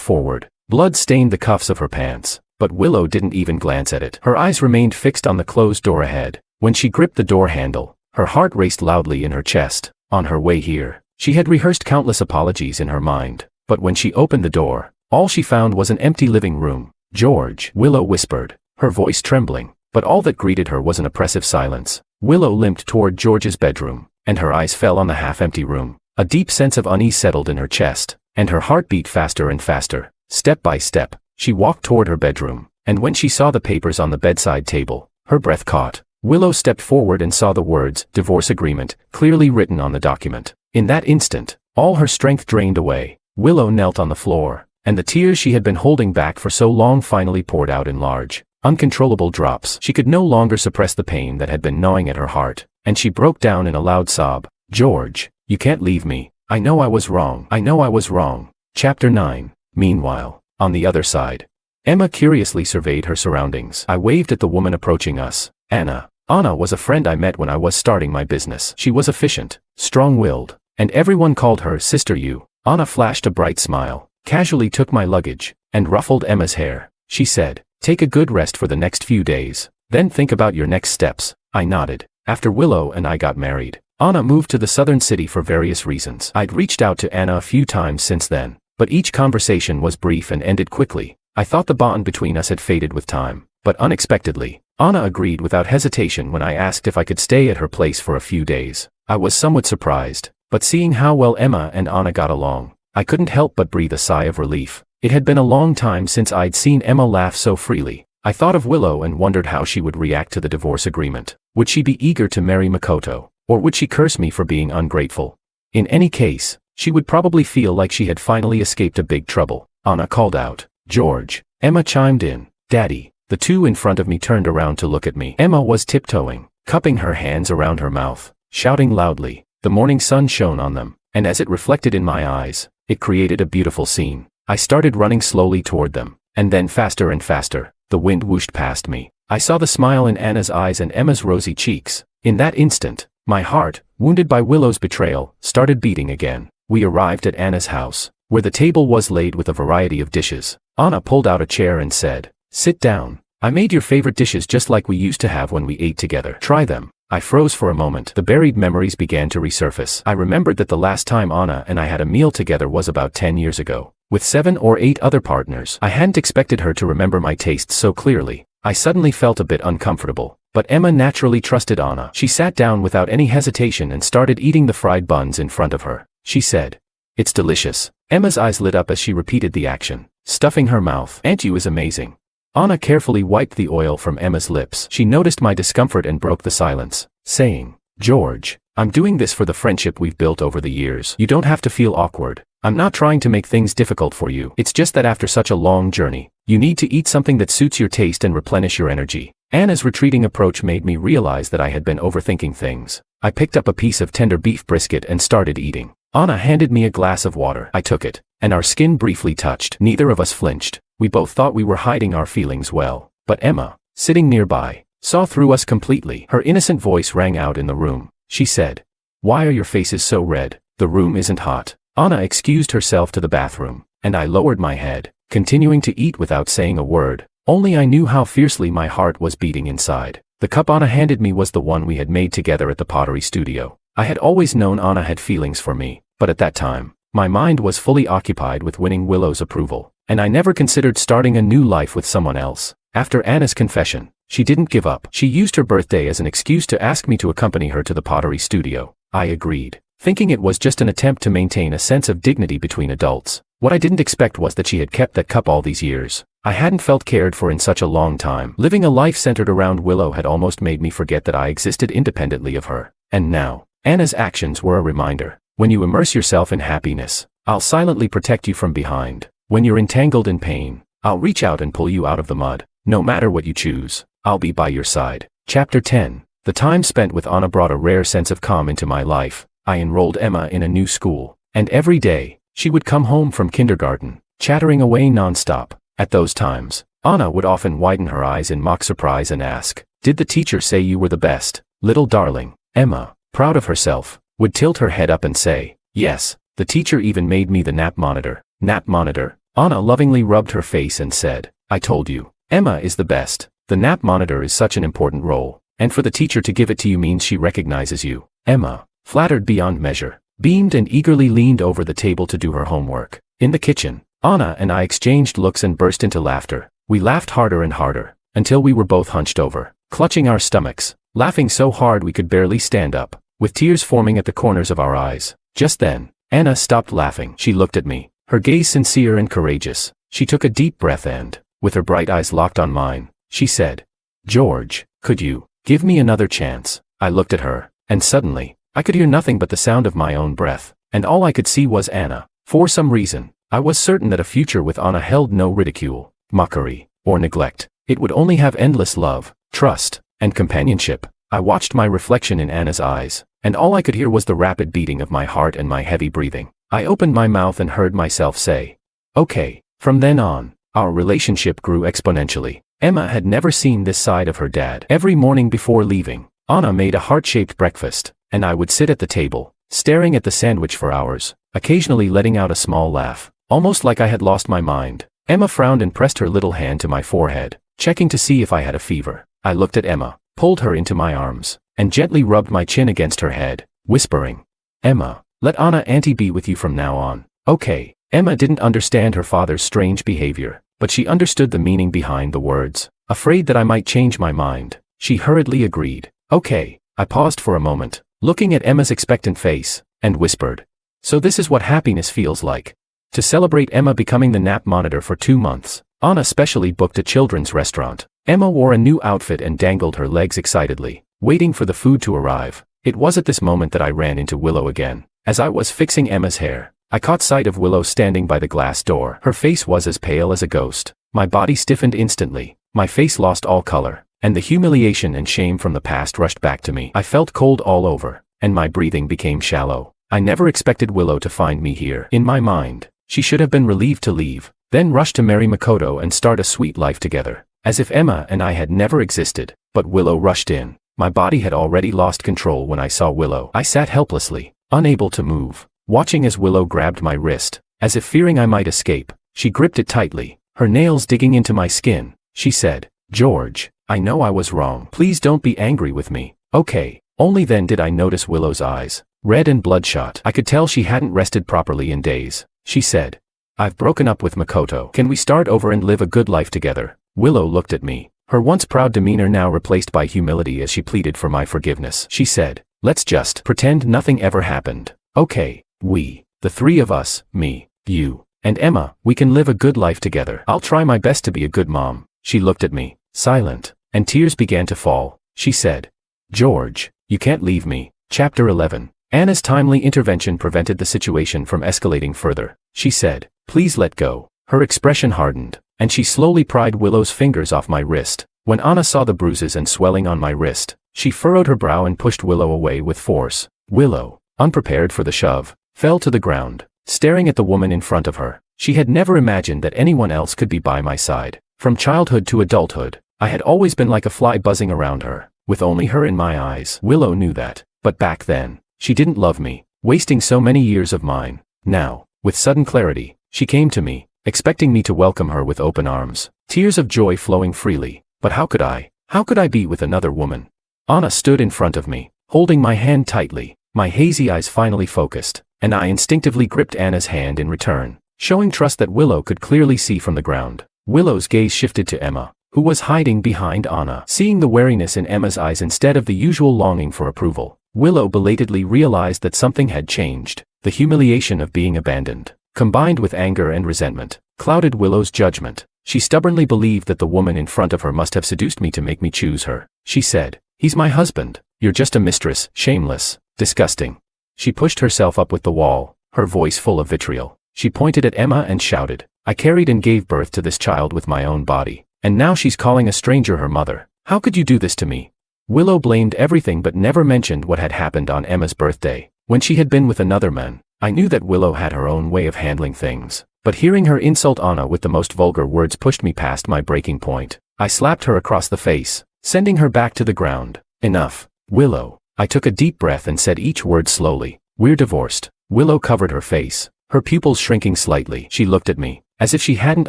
forward. Blood stained the cuffs of her pants, but Willow didn't even glance at it. Her eyes remained fixed on the closed door ahead. When she gripped the door handle, her heart raced loudly in her chest. On her way here, she had rehearsed countless apologies in her mind, but when she opened the door, all she found was an empty living room. "George," Willow whispered, her voice trembling, but all that greeted her was an oppressive silence. Willow limped toward George's bedroom, and her eyes fell on the half-empty room. A deep sense of unease settled in her chest, and her heart beat faster and faster. Step by step, she walked toward her bedroom, and when she saw the papers on the bedside table, her breath caught. Willow stepped forward and saw the words, "Divorce Agreement," clearly written on the document. In that instant, all her strength drained away. Willow knelt on the floor, and the tears she had been holding back for so long finally poured out in large, uncontrollable drops. She could no longer suppress the pain that had been gnawing at her heart, and she broke down in a loud sob. "George, you can't leave me. I know I was wrong. I know I was wrong." Chapter 9. Meanwhile, on the other side, Emma curiously surveyed her surroundings. I waved at the woman approaching us. Anna was a friend I met when I was starting my business. She was efficient, strong-willed, and everyone called her Sister You. Anna flashed a bright smile, casually took my luggage, and ruffled Emma's hair. She said, "Take a good rest for the next few days, then think about your next steps." I nodded. After Willow and I got married, Anna moved to the southern city for various reasons. I'd reached out to Anna a few times since then, but each conversation was brief and ended quickly. I thought the bond between us had faded with time, but unexpectedly, Anna agreed without hesitation when I asked if I could stay at her place for a few days. I was somewhat surprised, but seeing how well Emma and Anna got along, I couldn't help but breathe a sigh of relief. It had been a long time since I'd seen Emma laugh so freely. I thought of Willow and wondered how she would react to the divorce agreement. Would she be eager to marry Makoto, or would she curse me for being ungrateful? In any case, she would probably feel like she had finally escaped a big trouble. Anna called out, "George." Emma chimed in, "Daddy." The two in front of me turned around to look at me. Emma was tiptoeing, cupping her hands around her mouth, shouting loudly. The morning sun shone on them, and as it reflected in my eyes, it created a beautiful scene. I started running slowly toward them, and then faster and faster. The wind whooshed past me. I saw the smile in Anna's eyes and Emma's rosy cheeks. In that instant, my heart, wounded by Willow's betrayal, started beating again. We arrived at Anna's house, where the table was laid with a variety of dishes. Anna pulled out a chair and said, "Sit down. I made your favorite dishes just like we used to have when we ate together. Try them." I froze for a moment. The buried memories began to resurface. I remembered that the last time Anna and I had a meal together was about 10 years ago, with 7 or 8 other partners. I hadn't expected her to remember my tastes so clearly. I suddenly felt a bit uncomfortable, but Emma naturally trusted Anna. She sat down without any hesitation and started eating the fried buns in front of her. She said, "It's delicious." Emma's eyes lit up as she repeated the action, stuffing her mouth. "Aunt You is amazing." Anna carefully wiped the oil from Emma's lips. She noticed my discomfort and broke the silence, saying, "George, I'm doing this for the friendship we've built over the years. You don't have to feel awkward. I'm not trying to make things difficult for you. It's just that after such a long journey, you need to eat something that suits your taste and replenish your energy." Anna's retreating approach made me realize that I had been overthinking things. I picked up a piece of tender beef brisket and started eating. Anna handed me a glass of water. I took it, and our skin briefly touched. Neither of us flinched. We both thought we were hiding our feelings well, but Emma, sitting nearby, saw through us completely. Her innocent voice rang out in the room. She said, "Why are your faces so red? The room isn't hot." Anna excused herself to the bathroom, and I lowered my head, continuing to eat without saying a word. Only I knew how fiercely my heart was beating inside. The cup Anna handed me was the one we had made together at the pottery studio. I had always known Anna had feelings for me, but at that time, my mind was fully occupied with winning Willow's approval, and I never considered starting a new life with someone else. After Anna's confession, she didn't give up. She used her birthday as an excuse to ask me to accompany her to the pottery studio. I agreed, thinking it was just an attempt to maintain a sense of dignity between adults. What I didn't expect was that she had kept that cup all these years. I hadn't felt cared for in such a long time. Living a life centered around Willow had almost made me forget that I existed independently of her. And now, Anna's actions were a reminder. When you immerse yourself in happiness, I'll silently protect you from behind. When you're entangled in pain, I'll reach out and pull you out of the mud. No matter what you choose, I'll be by your side. Chapter 10. The time spent with Anna brought a rare sense of calm into my life. I enrolled Emma in a new school, and every day, she would come home from kindergarten, chattering away non-stop. At those times, Anna would often widen her eyes in mock surprise and ask, "Did the teacher say you were the best, little darling?" Emma, proud of herself, would tilt her head up and say, "Yes, the teacher even made me the nap monitor." Nap monitor? Anna lovingly rubbed her face and said, "I told you, Emma is the best. The nap monitor is such an important role, and for the teacher to give it to you means she recognizes you." Emma, flattered beyond measure, beamed and eagerly leaned over the table to do her homework. In the kitchen, Anna and I exchanged looks and burst into laughter. We laughed harder and harder, until we were both hunched over, clutching our stomachs, laughing so hard we could barely stand up, with tears forming at the corners of our eyes. Just then, Anna stopped laughing. She looked at me, her gaze sincere and courageous. She took a deep breath and, with her bright eyes locked on mine, she said, "George, could you give me another chance?" I looked at her, and suddenly, I could hear nothing but the sound of my own breath, and all I could see was Anna. For some reason, I was certain that a future with Anna held no ridicule, mockery, or neglect. It would only have endless love, trust, and companionship. I watched my reflection in Anna's eyes, and all I could hear was the rapid beating of my heart and my heavy breathing. I opened my mouth and heard myself say, "Okay." From then on, our relationship grew exponentially. Emma had never seen this side of her dad. Every morning before leaving, Anna made a heart-shaped breakfast, and I would sit at the table, staring at the sandwich for hours, occasionally letting out a small laugh, almost like I had lost my mind. Emma frowned and pressed her little hand to my forehead, checking to see if I had a fever. I looked at Emma, pulled her into my arms, and gently rubbed my chin against her head, whispering, "Emma, let Anna Auntie be with you from now on, okay?" Emma didn't understand her father's strange behavior, but she understood the meaning behind the words. Afraid that I might change my mind, she hurriedly agreed. "Okay." I paused for a moment, looking at Emma's expectant face, and whispered, "So this is what happiness feels like." To celebrate Emma becoming the nap monitor for 2 months, Anna specially booked a children's restaurant. Emma wore a new outfit and dangled her legs excitedly, waiting for the food to arrive. It was at this moment that I ran into Willow again. As I was fixing Emma's hair, I caught sight of Willow standing by the glass door. Her face was as pale as a ghost. My body stiffened instantly, my face lost all color, and the humiliation and shame from the past rushed back to me. I felt cold all over, and my breathing became shallow. I never expected Willow to find me here. In my mind, she should have been relieved to leave, then rush to marry Makoto and start a sweet life together, as if Emma and I had never existed. But Willow rushed in. My body had already lost control when I saw Willow. I sat helplessly, unable to move, watching as Willow grabbed my wrist, as if fearing I might escape. She gripped it tightly, her nails digging into my skin. She said, "George, I know I was wrong. Please don't be angry with me, okay?" Only then did I notice Willow's eyes, red and bloodshot. I could tell she hadn't rested properly in days. She said, "I've broken up with Makoto. Can we start over and live a good life together?" Willow looked at me, her once proud demeanor now replaced by humility as she pleaded for my forgiveness. She said, "Let's just pretend nothing ever happened, okay? We, the 3 of us, me, you, and Emma, we can live a good life together. I'll try my best to be a good mom." She looked at me, silent, and tears began to fall. She said, "George, you can't leave me." Chapter 11. Anna's timely intervention prevented the situation from escalating further. She said, "Please let go." Her expression hardened, and she slowly pried Willow's fingers off my wrist. When Anna saw the bruises and swelling on my wrist, she furrowed her brow and pushed Willow away with force. Willow, unprepared for the shove, fell to the ground, staring at the woman in front of her. She had never imagined that anyone else could be by my side. From childhood to adulthood, I had always been like a fly buzzing around her, with only her in my eyes. Willow knew that, but back then, she didn't love me, wasting so many years of mine. Now, with sudden clarity, she came to me, expecting me to welcome her with open arms, tears of joy flowing freely. But how could I? How could I be with another woman? Anna stood in front of me, holding my hand tightly, My hazy eyes finally focused, and I instinctively gripped Anna's hand in return, showing trust that Willow could clearly see from the ground. Willow's gaze shifted to Emma, who was hiding behind Anna. Seeing the wariness in Emma's eyes instead of the usual longing for approval, Willow belatedly realized that something had changed. The humiliation of being abandoned, combined with anger and resentment, clouded Willow's judgment. She stubbornly believed that the woman in front of her must have seduced me to make me choose her. She said, "He's my husband. You're just a mistress, shameless, disgusting." She pushed herself up with the wall, her voice full of vitriol. She pointed at Emma and shouted, "I carried and gave birth to this child with my own body, and now she's calling a stranger her mother. How could you do this to me?" Willow blamed everything but never mentioned what had happened on Emma's birthday, when she had been with another man. I knew that Willow had her own way of handling things, but hearing her insult Anna with the most vulgar words pushed me past my breaking point. I slapped her across the face, sending her back to the ground. "Enough, Willow." I took a deep breath and said each word slowly. "We're divorced." Willow covered her face, her pupils shrinking slightly. She looked at me, as if she hadn't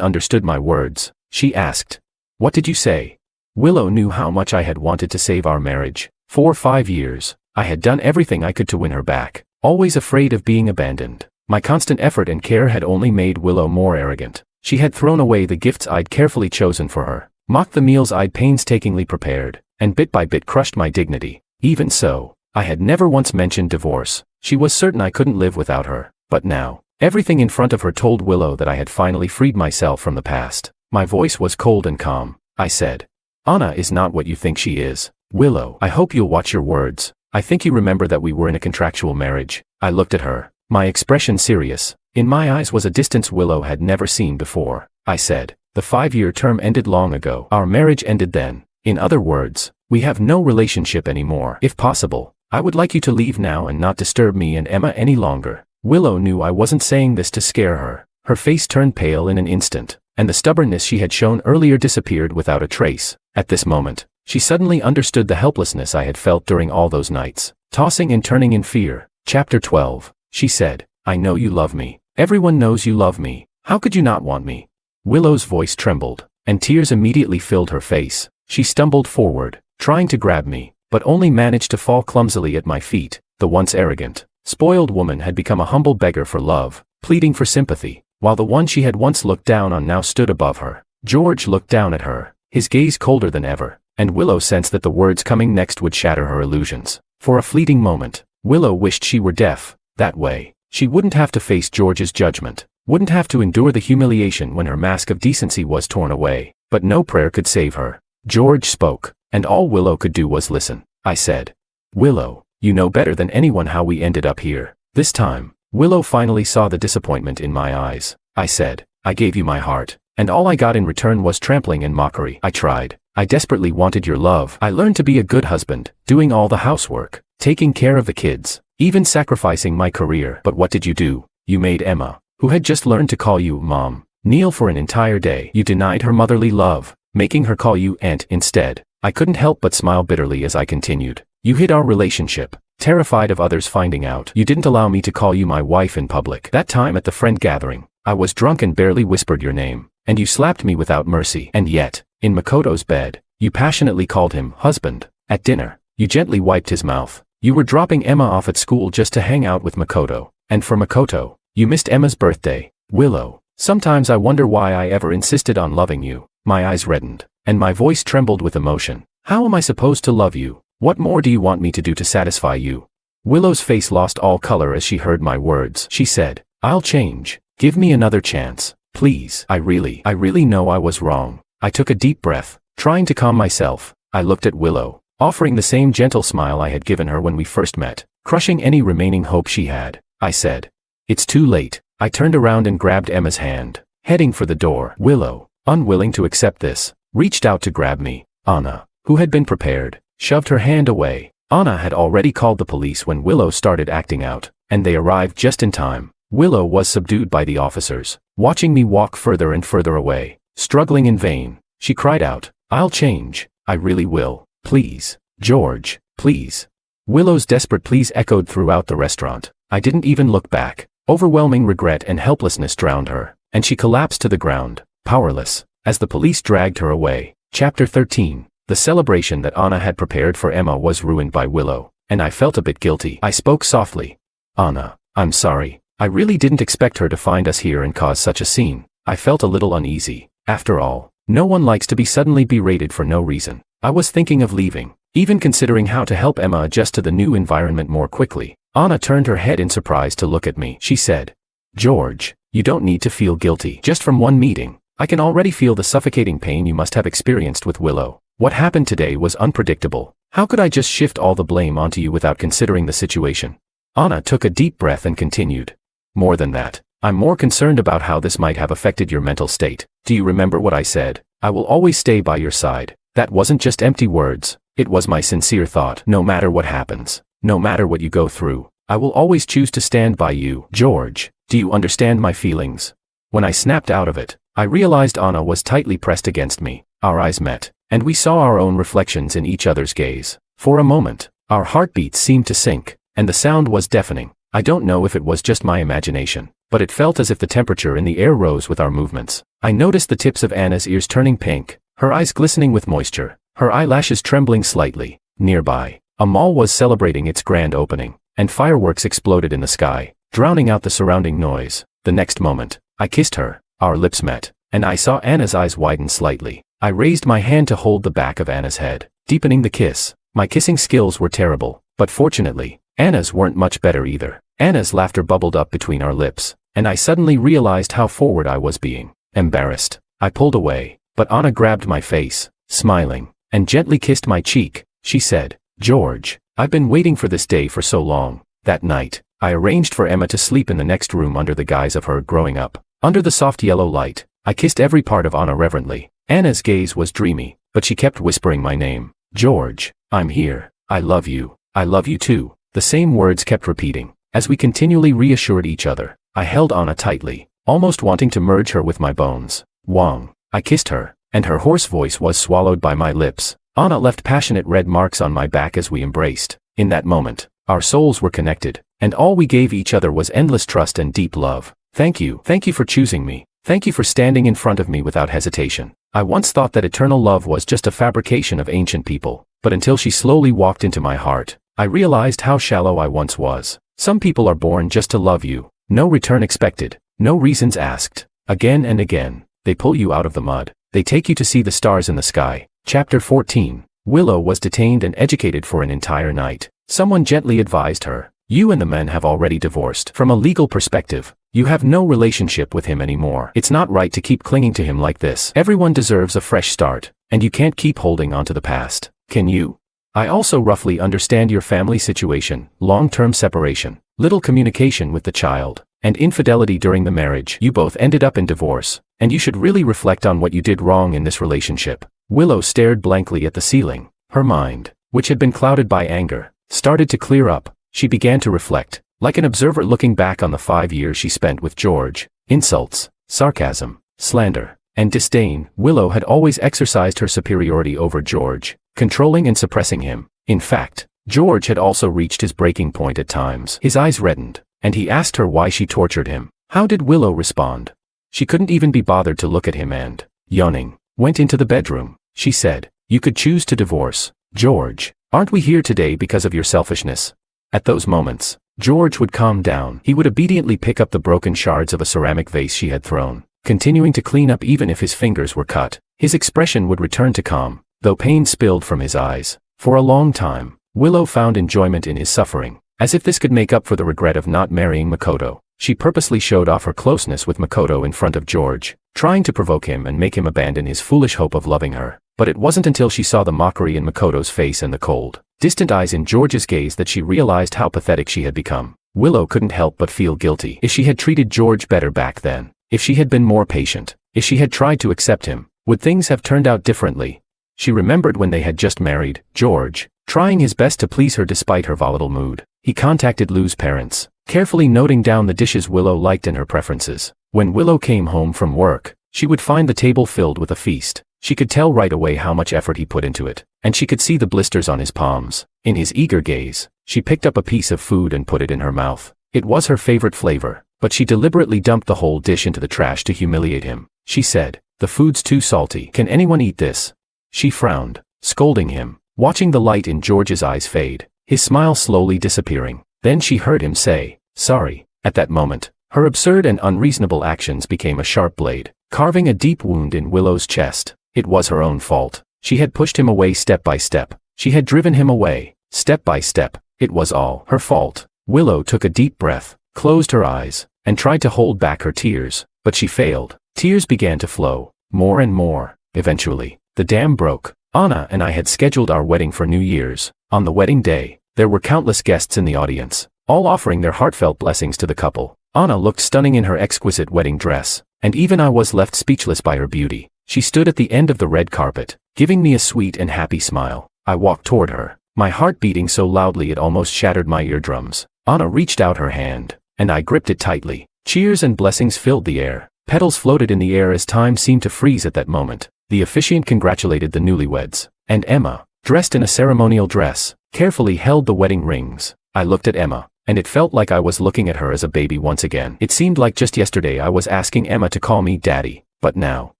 understood my words. She asked, "What did you say?" Willow knew how much I had wanted to save our marriage. For 5 years, I had done everything I could to win her back, always afraid of being abandoned. My constant effort and care had only made Willow more arrogant. She had thrown away the gifts I'd carefully chosen for her, mocked the meals I'd painstakingly prepared, and bit by bit crushed my dignity. Even so, I had never once mentioned divorce. She was certain I couldn't live without her. But now, everything in front of her told Willow that I had finally freed myself from the past. My voice was cold and calm. I said, "Anna is not what you think she is. Willow, I hope you'll watch your words. I think you remember that we were in a contractual marriage." I looked at her, my expression serious. In my eyes was a distance Willow had never seen before. I said, "The 5-year term ended long ago. Our marriage ended then. In other words, we have no relationship anymore. If possible, I would like you to leave now and not disturb me and Emma any longer." Willow knew I wasn't saying this to scare her. Her face turned pale in an instant, and the stubbornness she had shown earlier disappeared without a trace. At this moment, she suddenly understood the helplessness I had felt during all those nights, tossing and turning in fear. Chapter 12. She said, "I know you love me. Everyone knows you love me. How could you not want me?" Willow's voice trembled, and tears immediately filled her face. She stumbled forward, trying to grab me, but only managed to fall clumsily at my feet. The once arrogant, spoiled woman had become a humble beggar for love, pleading for sympathy, while the one she had once looked down on now stood above her. George looked down at her, his gaze colder than ever, and Willow sensed that the words coming next would shatter her illusions. For a fleeting moment, Willow wished she were deaf. That way, she wouldn't have to face George's judgment, wouldn't have to endure the humiliation when her mask of decency was torn away. But no prayer could save her. George spoke, and all Willow could do was listen. I said, "Willow, you know better than anyone how we ended up here." This time, Willow finally saw the disappointment in my eyes. I said, "I gave you my heart, and all I got in return was trampling and mockery. I tried. I desperately wanted your love. I learned to be a good husband, doing all the housework, taking care of the kids, even sacrificing my career. But what did you do? You made Emma, who had just learned to call you Mom, kneel for an entire day. You denied her motherly love, making her call you Aunt instead." I couldn't help but smile bitterly as I continued. "You hid our relationship, terrified of others finding out. You didn't allow me to call you my wife in public. That time at the friend gathering, I was drunk and barely whispered your name, and you slapped me without mercy. And yet, in Makoto's bed, you passionately called him husband. At dinner, you gently wiped his mouth. You were dropping Emma off at school just to hang out with Makoto, and for Makoto, you missed Emma's birthday. Willow, sometimes I wonder why I ever insisted on loving you." My eyes reddened, and my voice trembled with emotion. "How am I supposed to love you? What more do you want me to do to satisfy you?" Willow's face lost all color as she heard my words. She said, "I'll change. Give me another chance, please. I really know I was wrong." I took a deep breath, trying to calm myself. I looked at Willow, offering the same gentle smile I had given her when we first met, crushing any remaining hope she had. I said, "It's too late." I turned around and grabbed Emma's hand, heading for the door. Willow, unwilling to accept this, reached out to grab me. Anna, who had been prepared, shoved her hand away. Anna had already called the police when Willow started acting out, and they arrived just in time. Willow was subdued by the officers, watching me walk further and further away, struggling in vain. She cried out, "I'll change. I really will. Please, George, please." Willow's desperate pleas echoed throughout the restaurant. I didn't even look back. Overwhelming regret and helplessness drowned her, and she collapsed to the ground, powerless, as the police dragged her away. Chapter 13. The celebration that Anna had prepared for Emma was ruined by Willow. and I felt a bit guilty. I spoke softly. Anna, I'm sorry. I really didn't expect her to find us here and cause such a scene. I felt a little uneasy. After all, no one likes to be suddenly berated for no reason. I was thinking of leaving, even considering how to help Emma adjust to the new environment more quickly. Anna turned her head in surprise to look at me. She said, George, you don't need to feel guilty. Just from one meeting, I can already feel the suffocating pain you must have experienced with Willow. What happened today was unpredictable. How could I just shift all the blame onto you without considering the situation? Anna took a deep breath and continued. More than that, I'm more concerned about how this might have affected your mental state. Do you remember what I said? I will always stay by your side. That wasn't just empty words. It was my sincere thought. No matter what happens, no matter what you go through, I will always choose to stand by you. George, do you understand my feelings? When I snapped out of it, I realized Anna was tightly pressed against me. Our eyes met, and we saw our own reflections in each other's gaze. For a moment, our heartbeats seemed to sync, and the sound was deafening. I don't know if it was just my imagination, but it felt as if the temperature in the air rose with our movements. I noticed the tips of Anna's ears turning pink, her eyes glistening with moisture, her eyelashes trembling slightly. Nearby, a mall was celebrating its grand opening, and fireworks exploded in the sky, drowning out the surrounding noise. The next moment, I kissed her. Our lips met, and I saw Anna's eyes widen slightly. I raised my hand to hold the back of Anna's head, deepening the kiss. My kissing skills were terrible, but fortunately, Anna's weren't much better either. Anna's laughter bubbled up between our lips, and I suddenly realized how forward I was being. Embarrassed, I pulled away, but Anna grabbed my face, smiling, and gently kissed my cheek. She said, George, I've been waiting for this day for so long. That night, I arranged for Emma to sleep in the next room under the guise of her growing up. Under the soft yellow light, I kissed every part of Anna reverently. Anna's gaze was dreamy, but she kept whispering my name. George, I'm here. I love you. I love you too. The same words kept repeating. As we continually reassured each other, I held Anna tightly, almost wanting to merge her with my bones. Wong. I kissed her, and her hoarse voice was swallowed by my lips. Anna left passionate red marks on my back as we embraced. In that moment, our souls were connected, and all we gave each other was endless trust and deep love. Thank you for choosing me. Thank you for standing in front of me without hesitation. I once thought that eternal love was just a fabrication of ancient people, but until she slowly walked into my heart, I realized how shallow I once was. Some people are born just to love you. No return expected, no reasons asked. Again and again, they pull you out of the mud. They take you to see the stars in the sky. Chapter 14. Willow was detained and educated for an entire night. Someone gently advised her, you and the men have already divorced. From a legal perspective, you have no relationship with him anymore. It's not right to keep clinging to him like this. Everyone deserves a fresh start, and you can't keep holding on to the past. Can you? I also roughly understand your family situation, long-term separation, little communication with the child, and infidelity during the marriage. You both ended up in divorce, and you should really reflect on what you did wrong in this relationship. Willow stared blankly at the ceiling. Her mind, which had been clouded by anger, started to clear up. She began to reflect, like an observer looking back on the 5 years she spent with George. Insults, sarcasm, slander, and disdain. Willow had always exercised her superiority over George, controlling and suppressing him. In fact, George had also reached his breaking point at times. His eyes reddened, and he asked her why she tortured him. How did Willow respond? She couldn't even be bothered to look at him and, yawning, went into the bedroom. She said, you could choose to divorce. George, aren't we here today because of your selfishness? At those moments, George would calm down. He would obediently pick up the broken shards of a ceramic vase she had thrown, continuing to clean up even if his fingers were cut. His expression would return to calm, though pain spilled from his eyes. For a long time, Willow found enjoyment in his suffering, as if this could make up for the regret of not marrying Makoto. She purposely showed off her closeness with Makoto in front of George, trying to provoke him and make him abandon his foolish hope of loving her. But it wasn't until she saw the mockery in Makoto's face and the cold, distant eyes in George's gaze that she realized how pathetic she had become. Willow couldn't help but feel guilty. If she had treated George better back then, if she had been more patient, if she had tried to accept him, would things have turned out differently? She remembered when they had just married, George, trying his best to please her despite her volatile mood. He contacted Lou's parents, carefully noting down the dishes Willow liked and her preferences. When Willow came home from work, she would find the table filled with a feast. She could tell right away how much effort he put into it, and she could see the blisters on his palms. In his eager gaze, she picked up a piece of food and put it in her mouth. It was her favorite flavor, but she deliberately dumped the whole dish into the trash to humiliate him. She said, the food's too salty. Can anyone eat this? She frowned, scolding him. Watching the light in George's eyes fade, his smile slowly disappearing. Then she heard him say, "Sorry." At that moment, her absurd and unreasonable actions became a sharp blade, carving a deep wound in Willow's chest. It was her own fault. She had pushed him away step by step. She had driven him away, step by step. It was all her fault. Willow took a deep breath, closed her eyes, and tried to hold back her tears, but she failed. Tears began to flow, more and more. Eventually, the dam broke. Anna and I had scheduled our wedding for New Year's. On the wedding day, there were countless guests in the audience, all offering their heartfelt blessings to the couple. Anna looked stunning in her exquisite wedding dress, and even I was left speechless by her beauty. She stood at the end of the red carpet, giving me a sweet and happy smile. I walked toward her, my heart beating so loudly it almost shattered my eardrums. Anna reached out her hand, and I gripped it tightly. Cheers and blessings filled the air. Petals floated in the air as time seemed to freeze at that moment. The officiant congratulated the newlyweds, and Emma, dressed in a ceremonial dress, carefully held the wedding rings. I looked at Emma, and it felt like I was looking at her as a baby once again. It seemed like just yesterday I was asking Emma to call me Daddy, but now,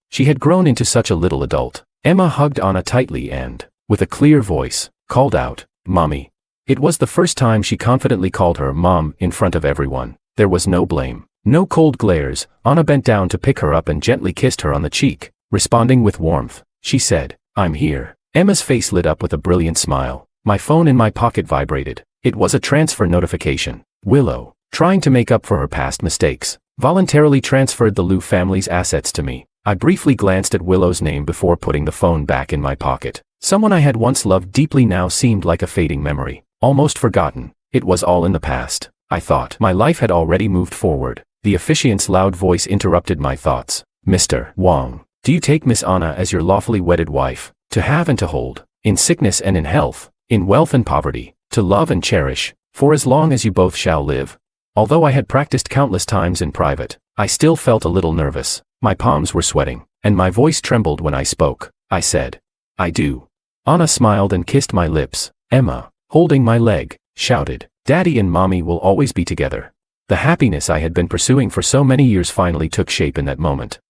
she had grown into such a little adult. Emma hugged Anna tightly and, with a clear voice, called out, "Mommy." It was the first time she confidently called her Mom in front of everyone. There was no blame, no cold glares. Anna bent down to pick her up and gently kissed her on the cheek. Responding with warmth, she said, "I'm here." Emma's face lit up with a brilliant smile. My phone in my pocket vibrated. It was a transfer notification. Willow, trying to make up for her past mistakes, voluntarily transferred the Liu family's assets to me. I briefly glanced at Willow's name before putting the phone back in my pocket. Someone I had once loved deeply now seemed like a fading memory, almost forgotten. It was all in the past. I thought my life had already moved forward. The officiant's loud voice interrupted my thoughts. "Mr. Wang, do you take Miss Anna as your lawfully wedded wife, to have and to hold, in sickness and in health, in wealth and poverty, to love and cherish, for as long as you both shall live?" Although I had practiced countless times in private, I still felt a little nervous. My palms were sweating, and my voice trembled when I spoke. I said, "I do." Anna smiled and kissed my lips. Emma, holding my leg, shouted, "Daddy and Mommy will always be together." The happiness I had been pursuing for so many years finally took shape in that moment.